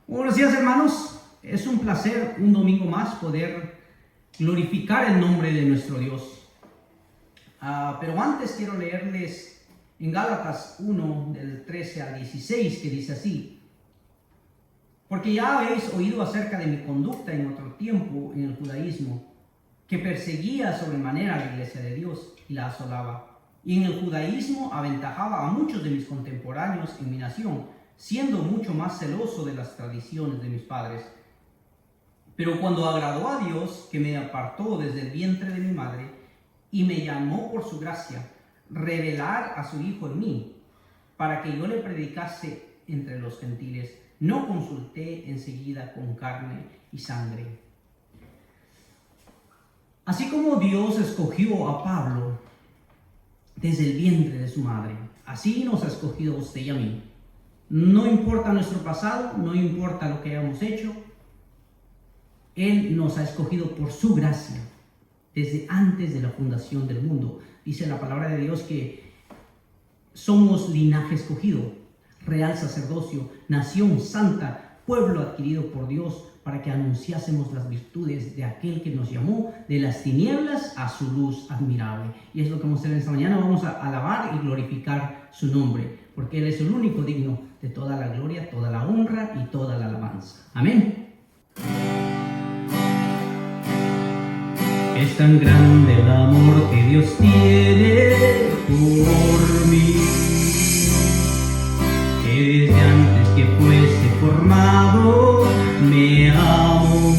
Buenos días, hermanos. Es un placer un domingo más poder glorificar el nombre de nuestro Dios. Pero antes quiero leerles en Gálatas 1 del 13 al 16 que dice así: porque ya habéis oído acerca de mi conducta en otro tiempo en el judaísmo, que perseguía sobremanera a la iglesia de Dios y la asolaba, y en el judaísmo aventajaba a muchos de mis contemporáneos en mi nación, siendo mucho más celoso de las tradiciones de mis padres. Pero cuando agradó a Dios, que me apartó desde el vientre de mi madre y me llamó por su gracia, revelar a su Hijo en mí, para que yo le predicase entre los gentiles, no consulté enseguida con carne y sangre. Así como Dios escogió a Pablo desde el vientre de su madre, así nos ha escogido a usted y a mí. No importa nuestro pasado, no importa lo que hayamos hecho, Él nos ha escogido por su gracia desde antes de la fundación del mundo. Dice la palabra de Dios que somos linaje escogido, real sacerdocio, nación santa, pueblo adquirido por Dios, para que anunciásemos las virtudes de aquel que nos llamó de las tinieblas a su luz admirable. Y es lo que vamos a hacer esta mañana. Vamos a alabar y glorificar su nombre, porque Él es el único digno de toda la gloria, toda la honra y toda la alabanza. Amén. Es tan grande el amor que Dios tiene por mí, que desde antes que fuese formado me amó.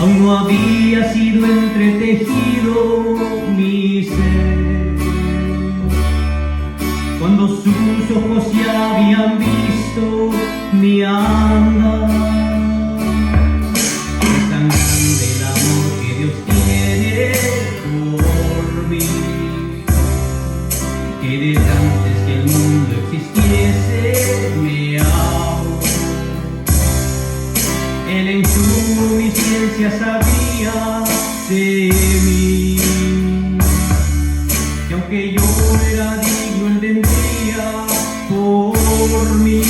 Aún no había sido entretejido mi ser, cuando sus ojos ya habían visto mi andar. Es tan grande el amor que Dios tiene por mí, que desde antes que el mundo existiese me amó. Él en su omnisciencia sabía de mí, que aunque yo no era digno, Él vendría por mí.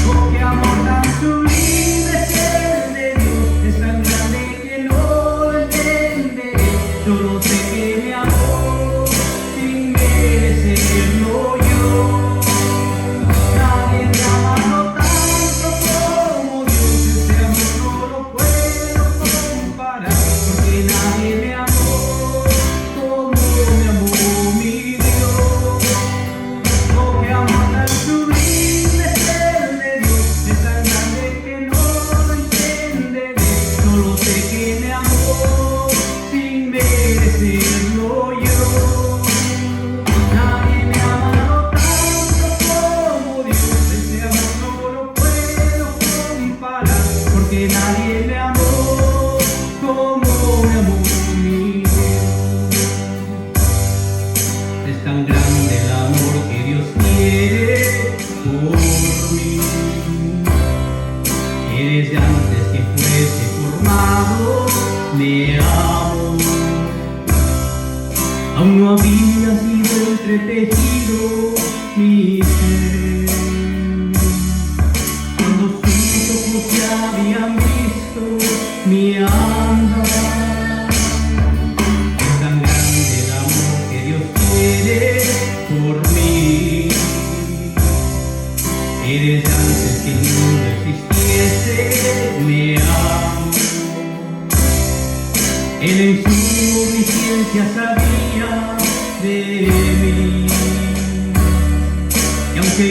Oh, qué amor tan sublime es el de Dios, es tan grande que no lo entenderé. Solo sé que me amó sin merecerlo yo. Nadie me ha amado tanto como Dios, ese amor no lo puedo comparar, porque nadie me amó como me amó mi Dios. Oh, qué amor tan sublime es el de Dios, es tan grande que no lo entenderé. Solo sé que me amó sin merecerlo yo. Nadie me ha amado tanto como Dios, ese amor no lo puedo comparar, porque nadie me amó como me amó mi Dios. Es tan grande el amor que Dios tiene por mí, que desde antes que fuese formado me amó. Aún no había sido entretejido mi ser, cuando sus ojos ya habían visto mi andar. Es tan grande el amor que Dios tiene por mí, que desde antes que el mundo existiese me amó. Él en su omnisciencia sabía de mí, y aunque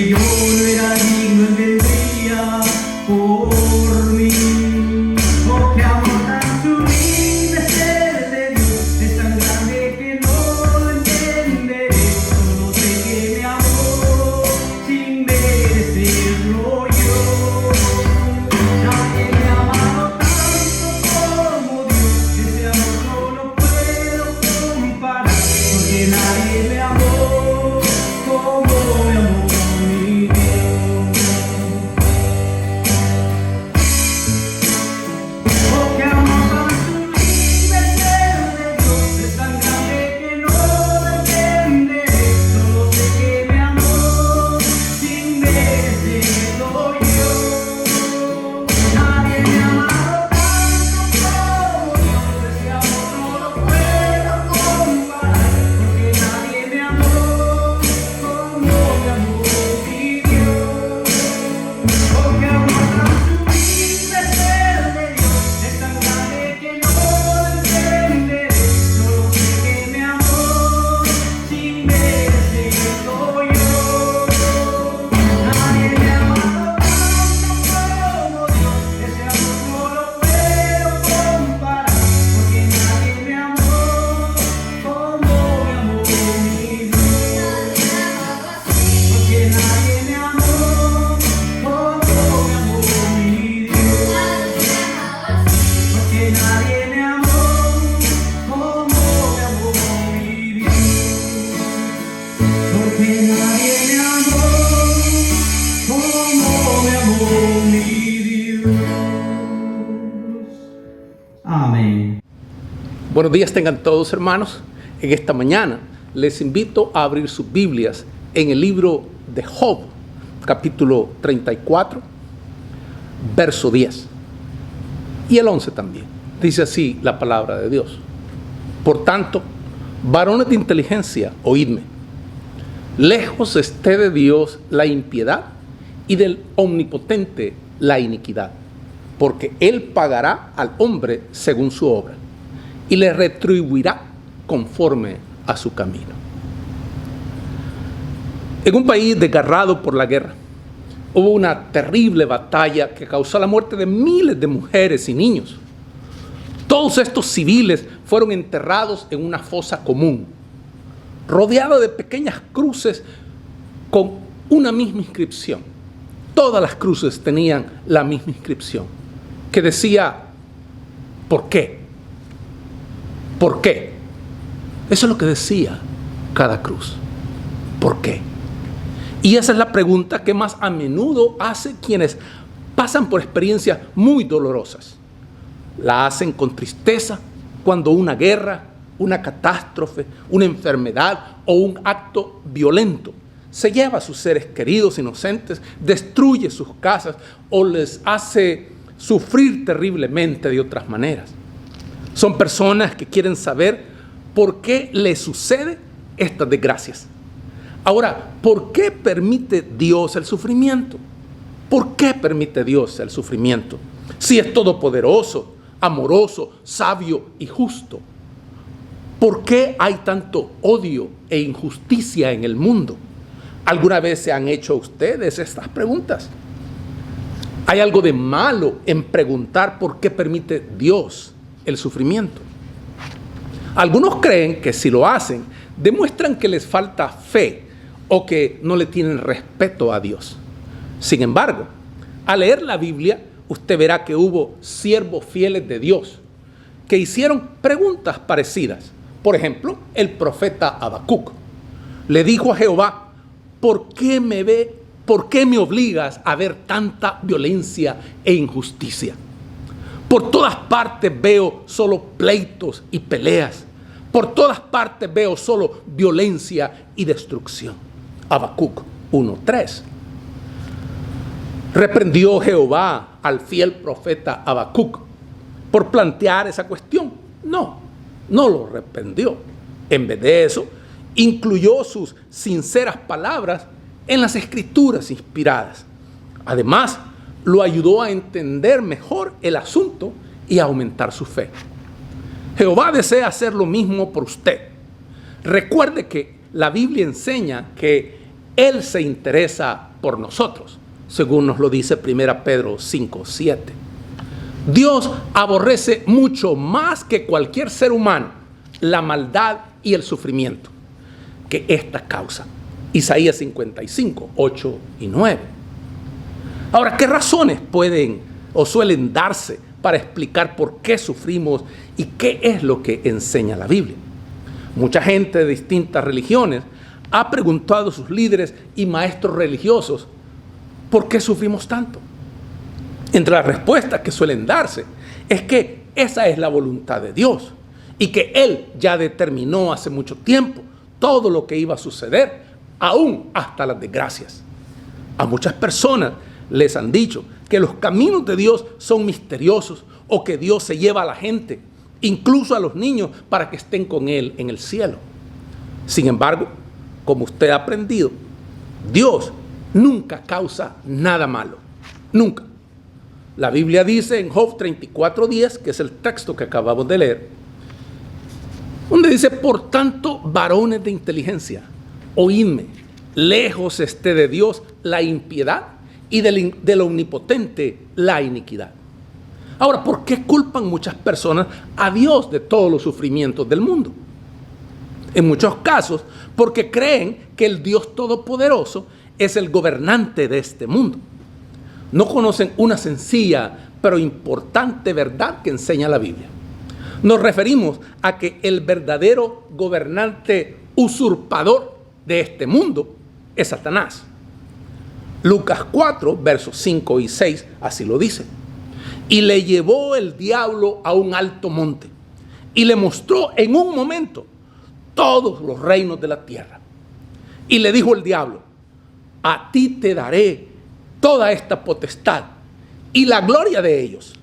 que nadie me amó como me amó mi Dios. Amén. Buenos días tengan todos, hermanos. En esta mañana les invito a abrir sus Biblias en el libro de Job, capítulo 34, verso 10 y el 11 también. Dice así la palabra de Dios: por tanto, varones de inteligencia, oídme. Lejos esté de Dios la impiedad y del omnipotente la iniquidad, porque Él pagará al hombre según su obra y le retribuirá conforme a su camino. En un país desgarrado por la guerra, hubo una terrible batalla que causó la muerte de miles de mujeres y niños. Todos estos civiles fueron enterrados en una fosa común, rodeada de pequeñas cruces con una misma inscripción. Todas las cruces tenían la misma inscripción, que decía: ¿por qué? ¿Por qué? Eso es lo que decía cada cruz. ¿Por qué? Y esa es la pregunta que más a menudo hace quienes pasan por experiencias muy dolorosas. La hacen con tristeza cuando una guerra, una catástrofe, una enfermedad o un acto violento se lleva a sus seres queridos inocentes, destruye sus casas o les hace sufrir terriblemente de otras maneras. Son personas que quieren saber por qué les sucede estas desgracias. Ahora, ¿por qué permite Dios el sufrimiento? ¿Por qué permite Dios el sufrimiento? Si es todopoderoso, amoroso, sabio y justo. ¿Por qué hay tanto odio e injusticia en el mundo? ¿Alguna vez se han hecho ustedes estas preguntas? ¿Hay algo de malo en preguntar por qué permite Dios el sufrimiento? Algunos creen que si lo hacen, demuestran que les falta fe o que no le tienen respeto a Dios. Sin embargo, al leer la Biblia, usted verá que hubo siervos fieles de Dios que hicieron preguntas parecidas. Por ejemplo, el profeta Habacuc le dijo a Jehová: ¿por qué me obligas a ver tanta violencia e injusticia? Por todas partes veo solo pleitos y peleas. Por todas partes veo solo violencia y destrucción. Habacuc 1:3. ¿Reprendió Jehová al fiel profeta Habacuc por plantear esa cuestión? No lo reprendió. En vez de eso, incluyó sus sinceras palabras en las escrituras inspiradas. Además, lo ayudó a entender mejor el asunto y a aumentar su fe. Jehová desea hacer lo mismo por usted. Recuerde que la Biblia enseña que Él se interesa por nosotros, según nos lo dice 1 Pedro 5:7. Dios aborrece mucho más que cualquier ser humano la maldad y el sufrimiento que esta causa. Isaías 55, 8 y 9. Ahora, ¿qué razones pueden o suelen darse para explicar por qué sufrimos y qué es lo que enseña la Biblia? Mucha gente de distintas religiones ha preguntado a sus líderes y maestros religiosos ¿por qué sufrimos tanto? Entre las respuestas que suelen darse es que esa es la voluntad de Dios y que Él ya determinó hace mucho tiempo todo lo que iba a suceder, aún hasta las desgracias. A muchas personas les han dicho que los caminos de Dios son misteriosos o que Dios se lleva a la gente, incluso a los niños, para que estén con Él en el cielo. Sin embargo, como usted ha aprendido, Dios nunca causa nada malo. Nunca. La Biblia dice en Job 34:10, que es el texto que acabamos de leer, donde dice: por tanto, varones de inteligencia, oídme, lejos esté de Dios la impiedad y del omnipotente la iniquidad. Ahora, ¿por qué culpan muchas personas a Dios de todos los sufrimientos del mundo? En muchos casos, porque creen que el Dios Todopoderoso es el gobernante de este mundo. No conocen una sencilla pero importante verdad que enseña la Biblia. Nos referimos a que el verdadero gobernante usurpador de este mundo es Satanás. Lucas 4, versos 5 y 6, así lo dice. Y le llevó el diablo a un alto monte y le mostró en un momento todos los reinos de la tierra. Y le dijo el diablo: a ti te daré toda esta potestad y la gloria de ellos,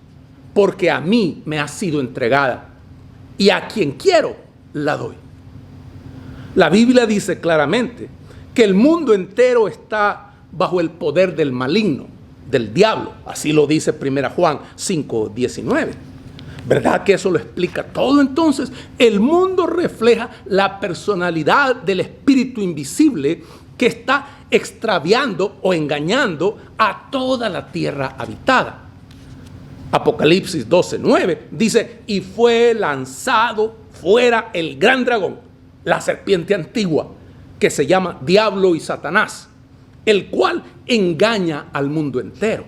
porque a mí me ha sido entregada y a quien quiero la doy. La Biblia dice claramente que el mundo entero está bajo el poder del maligno, del diablo. Así lo dice 1 Juan 5:19. ¿Verdad que eso lo explica todo? Entonces, el mundo refleja la personalidad del espíritu invisible que está extraviando o engañando a toda la tierra habitada. Apocalipsis 12:9 dice: y fue lanzado fuera el gran dragón, la serpiente antigua, que se llama Diablo y Satanás, el cual engaña al mundo entero.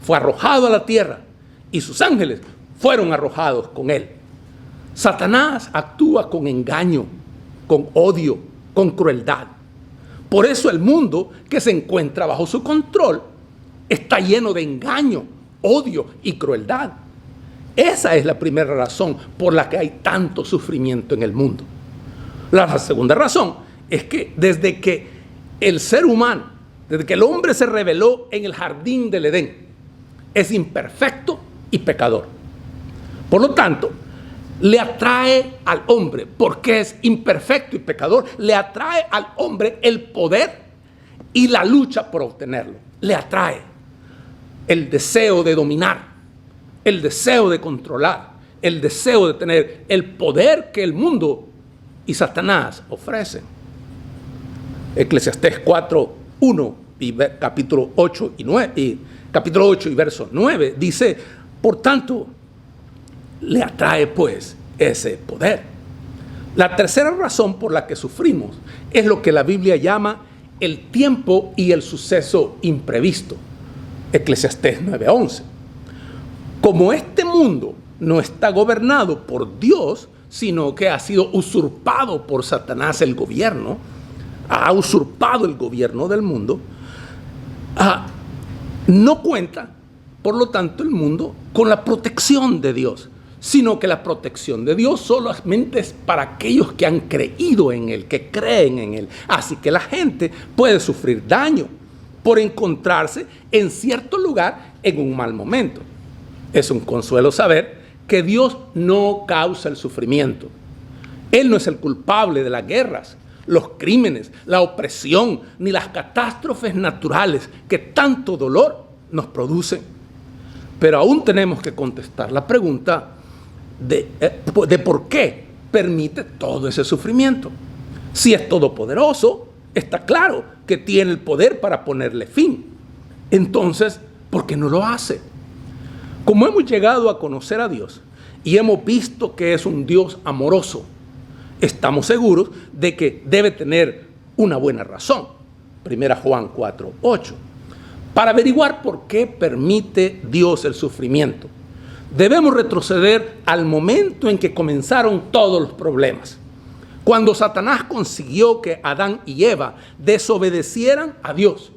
Fue arrojado a la tierra y sus ángeles fueron arrojados con él. Satanás actúa con engaño, con odio, con crueldad. Por eso el mundo que se encuentra bajo su control está lleno de engaño, odio y crueldad. Esa es la primera razón por la que hay tanto sufrimiento en el mundo. La segunda razón es que desde que el ser humano, desde que el hombre se rebeló en el jardín del Edén, es imperfecto y pecador. Por lo tanto, le atrae al hombre, porque es imperfecto y pecador, le atrae al hombre el poder y la lucha por obtenerlo. Le atrae el deseo de dominar, el deseo de controlar, el deseo de tener el poder que el mundo y Satanás ofrecen. Eclesiastés 4:1 y capítulo 8 y verso 9 dice: por tanto, le atrae pues ese poder. La tercera razón por la que sufrimos es lo que la Biblia llama el tiempo y el suceso imprevisto. Eclesiastés 9:11. Como este mundo no está gobernado por Dios, sino que ha sido usurpado por Satanás el gobierno, ha usurpado el gobierno del mundo, no cuenta, por lo tanto, el mundo con la protección de Dios, sino que la protección de Dios solamente es para aquellos que han creído en Él, que creen en Él. Así que la gente puede sufrir daño por encontrarse en cierto lugar en un mal momento. Es un consuelo saber que Dios no causa el sufrimiento. Él no es el culpable de las guerras, los crímenes, la opresión, ni las catástrofes naturales que tanto dolor nos producen. Pero aún tenemos que contestar la pregunta de por qué permite todo ese sufrimiento. Si es todopoderoso, está claro que tiene el poder para ponerle fin. Entonces, ¿por qué no lo hace? Como hemos llegado a conocer a Dios y hemos visto que es un Dios amoroso, estamos seguros de que debe tener una buena razón. 1 Juan 4:8. Para averiguar por qué permite Dios el sufrimiento, debemos retroceder al momento en que comenzaron todos los problemas. Cuando Satanás consiguió que Adán y Eva desobedecieran a Dios,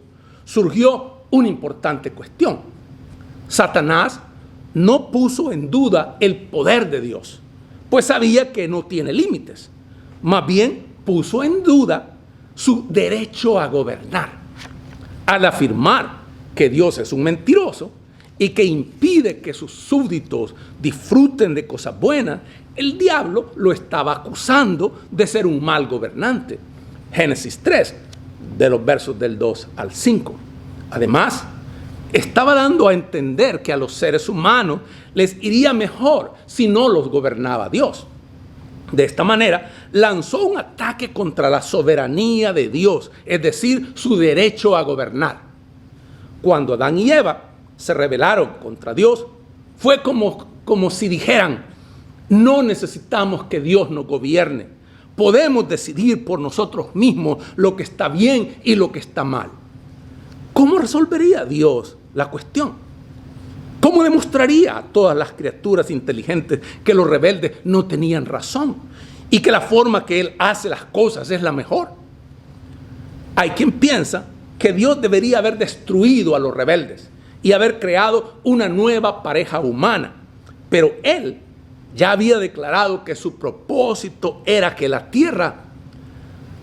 surgió una importante cuestión. Satanás no puso en duda el poder de Dios, pues sabía que no tiene límites. Más bien puso en duda su derecho a gobernar. Al afirmar que Dios es un mentiroso y que impide que sus súbditos disfruten de cosas buenas, el diablo lo estaba acusando de ser un mal gobernante. Génesis 3, de los versos del 2 al 5. Además, estaba dando a entender que a los seres humanos les iría mejor si no los gobernaba Dios. De esta manera, lanzó un ataque contra la soberanía de Dios, es decir, su derecho a gobernar. Cuando Adán y Eva se rebelaron contra Dios, fue como si dijeran: no necesitamos que Dios nos gobierne. Podemos decidir por nosotros mismos lo que está bien y lo que está mal. ¿Cómo resolvería Dios la cuestión? ¿Cómo demostraría a todas las criaturas inteligentes que los rebeldes no tenían razón y que la forma que Él hace las cosas es la mejor? Hay quien piensa que Dios debería haber destruido a los rebeldes y haber creado una nueva pareja humana. Pero Él ya había declarado que su propósito era que la tierra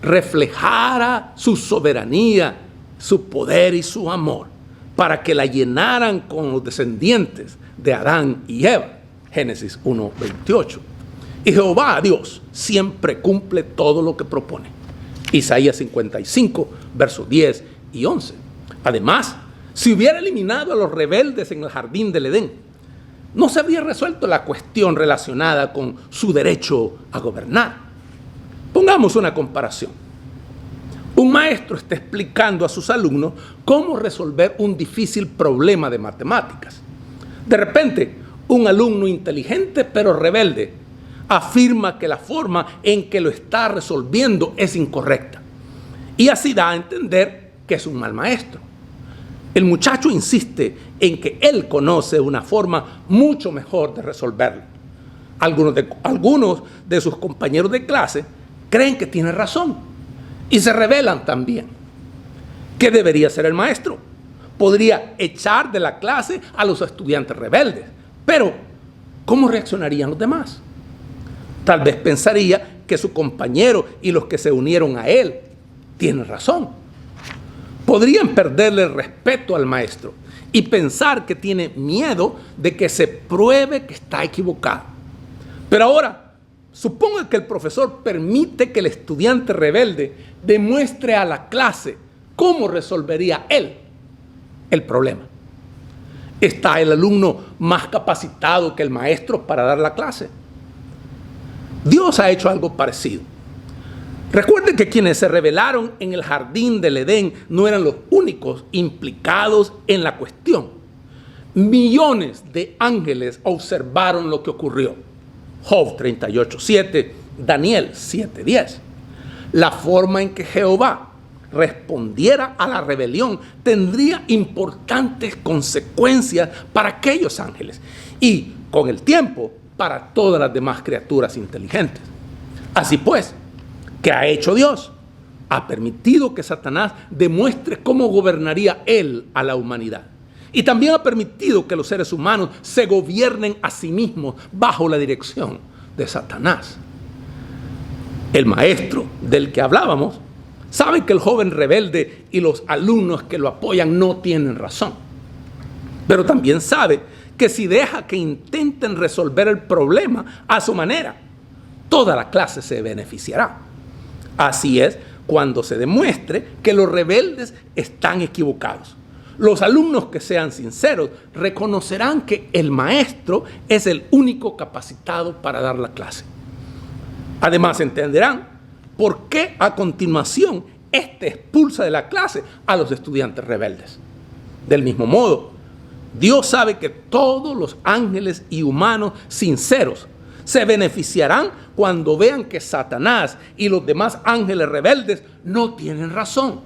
reflejara su soberanía, su poder y su amor, para que la llenaran con los descendientes de Adán y Eva. Génesis 1:28. Y Jehová, Dios, siempre cumple todo lo que propone. Isaías 55, versos 10 y 11. Además, si hubiera eliminado a los rebeldes en el jardín del Edén, no se habría resuelto la cuestión relacionada con su derecho a gobernar. Pongamos una comparación. Un maestro está explicando a sus alumnos cómo resolver un difícil problema de matemáticas. De repente, un alumno inteligente pero rebelde afirma que la forma en que lo está resolviendo es incorrecta. Y así da a entender que es un mal maestro. El muchacho insiste en que él conoce una forma mucho mejor de resolverlo. Algunos de sus compañeros de clase creen que tiene razón y se rebelan también. ¿Qué debería hacer el maestro? Podría echar de la clase a los estudiantes rebeldes, pero ¿cómo reaccionarían los demás? Tal vez pensaría que su compañero y los que se unieron a él tienen razón. Podrían perderle el respeto al maestro y pensar que tiene miedo de que se pruebe que está equivocado. Pero ahora, suponga que el profesor permite que el estudiante rebelde demuestre a la clase cómo resolvería él el problema. ¿Está el alumno más capacitado que el maestro para dar la clase? Dios ha hecho algo parecido. Recuerden que quienes se rebelaron en el jardín del Edén no eran los únicos implicados en la cuestión. Millones de ángeles observaron lo que ocurrió. Job 38:7, Daniel 7:10. La forma en que Jehová respondiera a la rebelión tendría importantes consecuencias para aquellos ángeles y, con el tiempo, para todas las demás criaturas inteligentes. Así pues, ¿qué ha hecho Dios? Ha permitido que Satanás demuestre cómo gobernaría él a la humanidad. Y también ha permitido que los seres humanos se gobiernen a sí mismos bajo la dirección de Satanás. El maestro del que hablábamos sabe que el joven rebelde y los alumnos que lo apoyan no tienen razón. Pero también sabe que si deja que intenten resolver el problema a su manera, toda la clase se beneficiará. Así es cuando se demuestre que los rebeldes están equivocados. Los alumnos que sean sinceros reconocerán que el maestro es el único capacitado para dar la clase. Además entenderán por qué a continuación éste expulsa de la clase a los estudiantes rebeldes. Del mismo modo, Dios sabe que todos los ángeles y humanos sinceros se beneficiarán cuando vean que Satanás y los demás ángeles rebeldes no tienen razón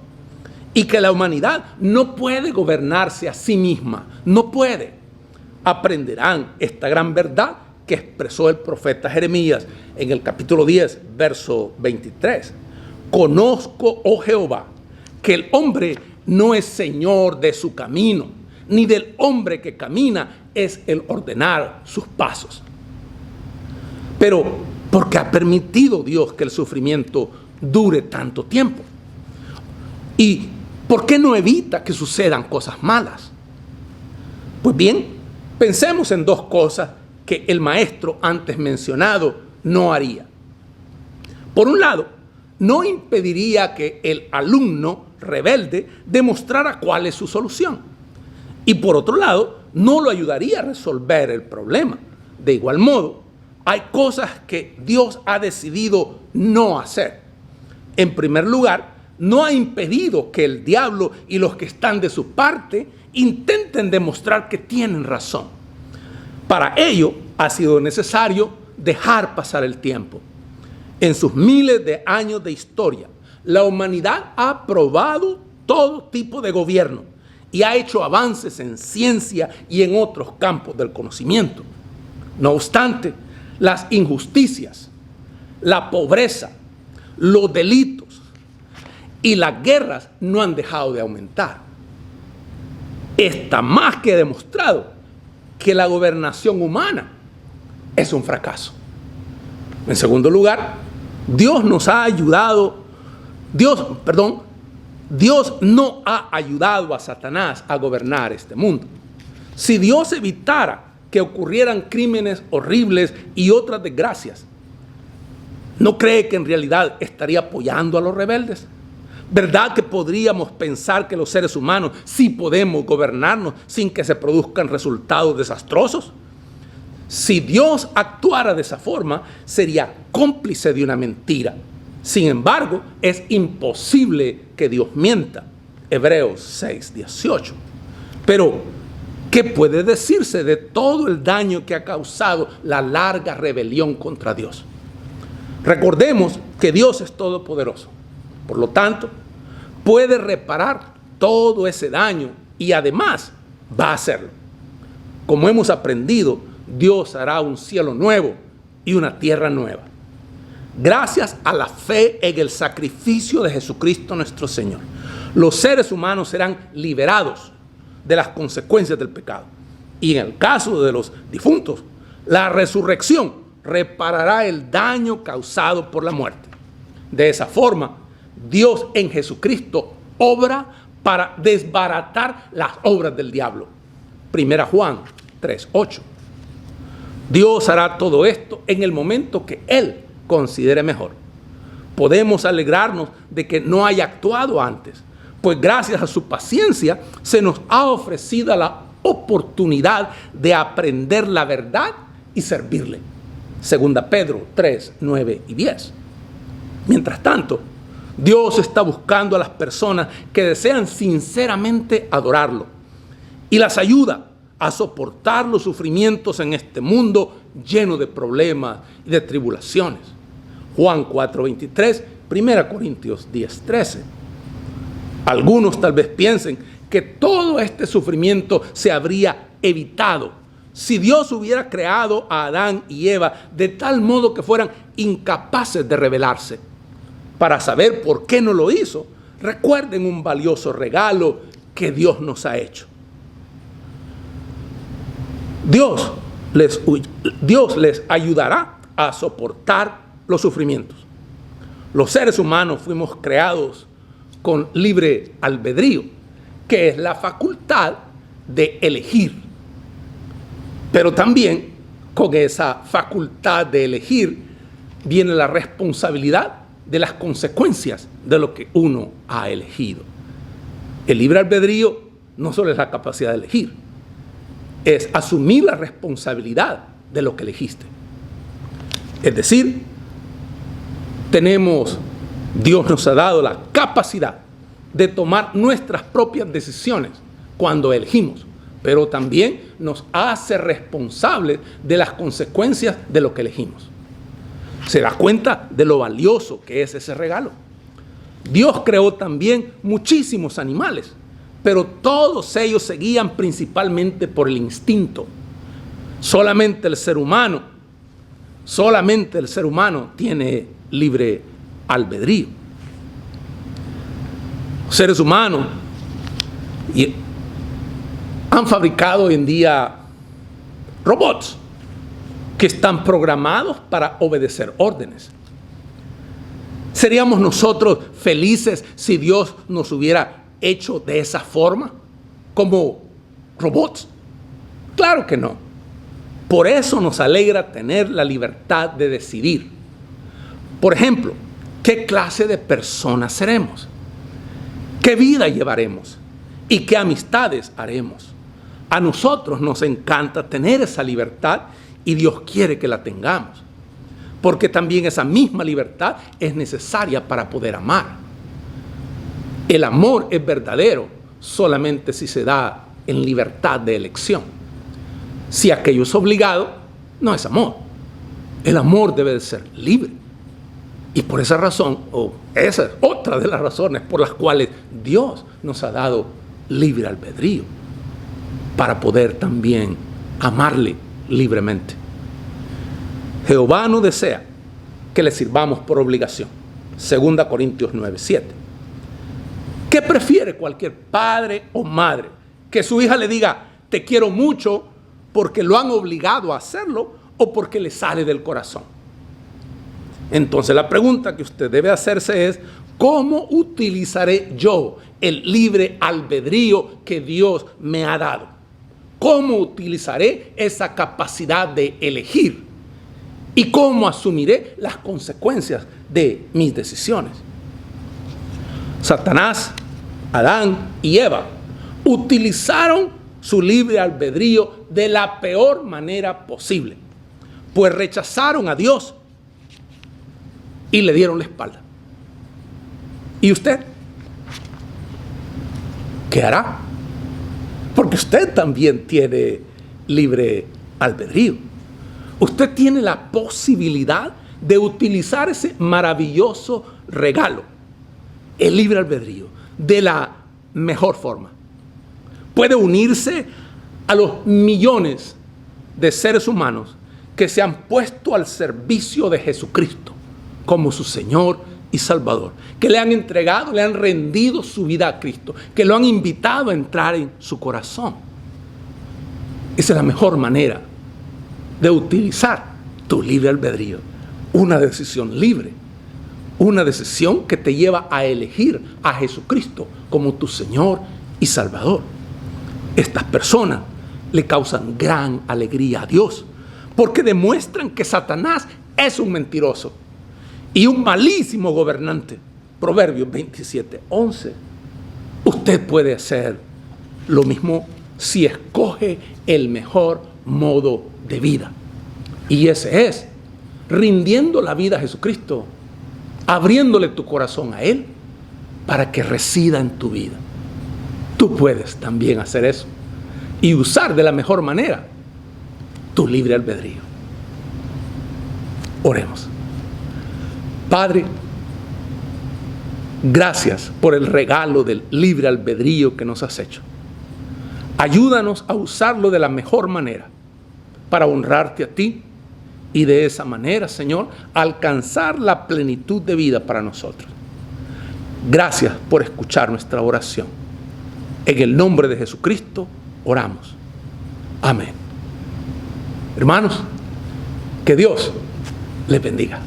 y que la humanidad no puede gobernarse a sí misma, no puede. Aprenderán esta gran verdad que expresó el profeta Jeremías en el capítulo 10, verso 23. Conozco, oh Jehová, que el hombre no es señor de su camino, ni del hombre que camina es el ordenar sus pasos. Pero, ¿por qué ha permitido Dios que el sufrimiento dure tanto tiempo? ¿Y por qué no evita que sucedan cosas malas? Pues bien, pensemos en dos cosas que el maestro antes mencionado no haría. Por un lado, no impediría que el alumno rebelde demostrara cuál es su solución. Y por otro lado, no lo ayudaría a resolver el problema. De igual modo, hay cosas que Dios ha decidido no hacer. En primer lugar, no ha impedido que el diablo y los que están de su parte intenten demostrar que tienen razón. Para ello ha sido necesario dejar pasar el tiempo. En sus miles de años de historia, la humanidad ha probado todo tipo de gobierno y ha hecho avances en ciencia y en otros campos del conocimiento. No obstante, las injusticias, la pobreza, los delitos y las guerras no han dejado de aumentar. Está más que demostrado que la gobernación humana es un fracaso. En segundo lugar, Dios no ha ayudado a Satanás a gobernar este mundo. Si Dios evitara que ocurrieran crímenes horribles y otras desgracias, ¿no cree que en realidad estaría apoyando a los rebeldes? ¿Verdad que podríamos pensar que los seres humanos sí podemos gobernarnos sin que se produzcan resultados desastrosos? Si Dios actuara de esa forma, sería cómplice de una mentira. Sin embargo, es imposible que Dios mienta. Hebreos 6:18. Pero, ¿qué puede decirse de todo el daño que ha causado la larga rebelión contra Dios? Recordemos que Dios es todopoderoso. Por lo tanto, puede reparar todo ese daño y además va a hacerlo. Como hemos aprendido, Dios hará un cielo nuevo y una tierra nueva. Gracias a la fe en el sacrificio de Jesucristo nuestro Señor, los seres humanos serán liberados de las consecuencias del pecado. Y en el caso de los difuntos, la resurrección reparará el daño causado por la muerte. De esa forma, Dios en Jesucristo obra para desbaratar las obras del diablo. 1 Juan 3:8. Dios hará todo esto en el momento que Él considere mejor. Podemos alegrarnos de que no haya actuado antes, pues gracias a su paciencia se nos ha ofrecido la oportunidad de aprender la verdad y servirle. 2 Pedro 3, 9 y 10. Mientras tanto, Dios está buscando a las personas que desean sinceramente adorarlo y las ayuda a soportar los sufrimientos en este mundo lleno de problemas y de tribulaciones. Juan 4:23, 1 Corintios 10:13. Algunos tal vez piensen que todo este sufrimiento se habría evitado si Dios hubiera creado a Adán y Eva de tal modo que fueran incapaces de rebelarse. Para saber por qué no lo hizo, recuerden un valioso regalo que Dios nos ha hecho. Dios les ayudará a soportar los sufrimientos. Los seres humanos fuimos creados con libre albedrío, que es la facultad de elegir. Pero también con esa facultad de elegir viene la responsabilidad de las consecuencias de lo que uno ha elegido. El libre albedrío no solo es la capacidad de elegir, es asumir la responsabilidad de lo que elegiste. Es decir, Dios nos ha dado la capacidad de tomar nuestras propias decisiones cuando elegimos, pero también nos hace responsables de las consecuencias de lo que elegimos. ¿Se da cuenta de lo valioso que es ese regalo? Dios creó también muchísimos animales, pero todos ellos se guían principalmente por el instinto. Solamente el ser humano tiene libre albedrío. Los seres humanos han fabricado hoy en día robots que están programados para obedecer órdenes. ¿Seríamos nosotros felices si Dios nos hubiera hecho de esa forma, como robots? Claro que no. Por eso nos alegra tener la libertad de decidir. Por ejemplo, ¿qué clase de personas seremos? ¿Qué vida llevaremos? ¿Y qué amistades haremos? A nosotros nos encanta tener esa libertad y Dios quiere que la tengamos, porque también esa misma libertad es necesaria para poder amar. El amor es verdadero solamente si se da en libertad de elección. Si aquello es obligado, no es amor. El amor debe de ser libre. Y por esa razón, esa es otra de las razones por las cuales Dios nos ha dado libre albedrío, para poder también amarle libremente. Jehová no desea que le sirvamos por obligación. 2 Corintios 9:7. ¿Qué prefiere cualquier padre o madre? Que su hija le diga, te quiero mucho porque lo han obligado a hacerlo o porque le sale del corazón. Entonces la pregunta que usted debe hacerse es, ¿cómo utilizaré yo el libre albedrío que Dios me ha dado? ¿Cómo utilizaré esa capacidad de elegir? ¿Y cómo asumiré las consecuencias de mis decisiones? Satanás, Adán y Eva utilizaron su libre albedrío de la peor manera posible, pues rechazaron a Dios y le dieron la espalda. ¿Y usted qué hará? Porque usted también tiene libre albedrío. Usted tiene la posibilidad de utilizar ese maravilloso regalo, el libre albedrío, de la mejor forma. Puede unirse a los millones de seres humanos que se han puesto al servicio de Jesucristo como su Señor y Salvador, que le han entregado, le han rendido su vida a Cristo, que lo han invitado a entrar en su corazón. Esa es la mejor manera de utilizar tu libre albedrío. Una decisión libre, una decisión que te lleva a elegir a Jesucristo como tu Señor y Salvador. Estas personas le causan gran alegría a Dios, porque demuestran que Satanás es un mentiroso y un malísimo gobernante. Proverbios 27:11. Usted puede hacer lo mismo si escoge el mejor modo de vida. Y ese es rindiendo la vida a Jesucristo, abriéndole tu corazón a Él para que resida en tu vida. Tú puedes también hacer eso y usar de la mejor manera tu libre albedrío. Oremos. Padre, gracias por el regalo del libre albedrío que nos has hecho. Ayúdanos a usarlo de la mejor manera para honrarte a ti y de esa manera, Señor, alcanzar la plenitud de vida para nosotros. Gracias por escuchar nuestra oración. En el nombre de Jesucristo oramos. Amén. Hermanos, que Dios les bendiga.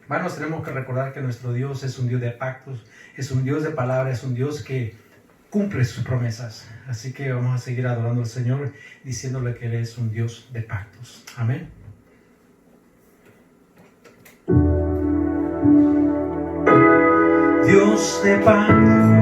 Hermanos, tenemos que recordar que nuestro Dios es un Dios de pactos, es un Dios de palabras, es un Dios que cumple sus promesas. Así que vamos a seguir adorando al Señor, diciéndole que Él es un Dios de pactos. Amén. Dios de pactos,